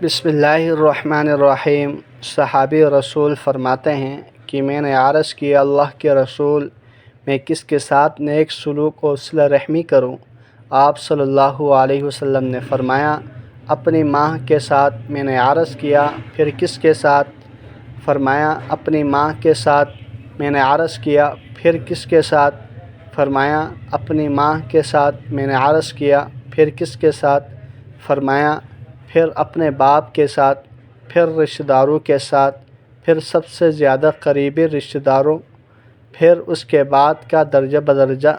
بسم اللہ الرحمن الرحیم۔ صحابی رسول فرماتے ہیں کہ میں نے عرض کیا اللہ کے رسول، میں کس کے ساتھ نیک سلوک و صلہ رحمی کروں؟ آپ صلی اللہ علیہ وسلم نے فرمایا اپنی ماں کے ساتھ۔ میں نے عرض کیا پھر کس کے ساتھ؟ فرمایا اپنی ماں کے ساتھ۔ میں نے عرض کیا پھر کس کے ساتھ؟ فرمایا اپنی ماں کے ساتھ۔ میں نے عرض کیا پھر کس کے ساتھ؟ فرمایا پھر اپنے باپ کے ساتھ، پھر رشتہ داروں کے ساتھ، پھر سب سے زیادہ قریبی رشتہ داروں، پھر اس کے بعد کا درجہ بدرجہ۔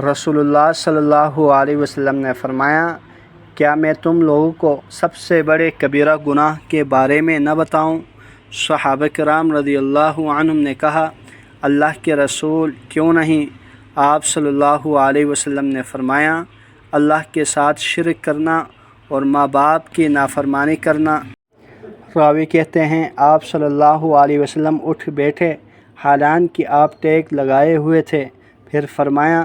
رسول اللہ صلی اللہ علیہ وسلم نے فرمایا کیا میں تم لوگوں کو سب سے بڑے کبیرہ گناہ کے بارے میں نہ بتاؤں؟ صحابہ کرام رضی اللہ عنہم نے کہا اللہ کے رسول کیوں نہیں؟ آپ صلی اللہ علیہ وسلم نے فرمایا اللہ کے ساتھ شرک کرنا اور ماں باپ کی نافرمانی کرنا۔ راوی کہتے ہیں آپ صلی اللہ علیہ وسلم اٹھ بیٹھے حالانکہ آپ ٹیک لگائے ہوئے تھے، پھر فرمایا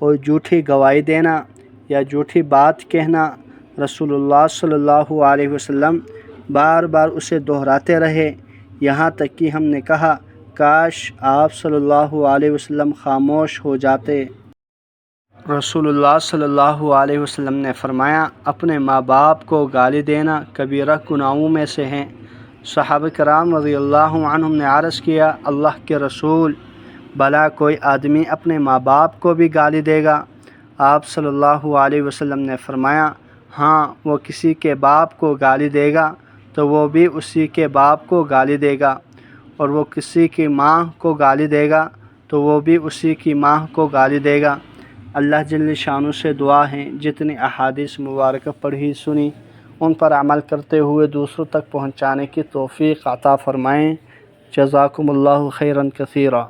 اور جھوٹی گواہی دینا یا جھوٹی بات کہنا۔ رسول اللہ صلی اللہ علیہ وسلم بار بار اسے دہراتے رہے، یہاں تک کہ ہم نے کہا کاش آپ صلی اللہ علیہ وسلم خاموش ہو جاتے۔ رسول اللہ صلی اللہ علیہ وسلم نے فرمایا اپنے ماں باپ کو گالی دینا کبیرہ گناہوں میں سے ہیں۔ صحابہ کرام رضی اللہ عنہم نے عرض کیا اللہ کے رسول، بھلا کوئی آدمی اپنے ماں باپ کو بھی گالی دے گا؟ آپ صلی اللہ علیہ وسلم نے فرمایا ہاں، وہ کسی کے باپ کو گالی دے گا تو وہ بھی اسی کے باپ کو گالی دے گا، اور وہ کسی کی ماں کو گالی دے گا تو وہ بھی اسی کی ماں کو گالی دے گا۔ اللہ جل شانہ سے دعا ہے جتنی احادیث مبارکہ پڑھی سنی ان پر عمل کرتے ہوئے دوسروں تک پہنچانے کی توفیق عطا فرمائیں۔ جزاکم اللہ خیرا کثیرا۔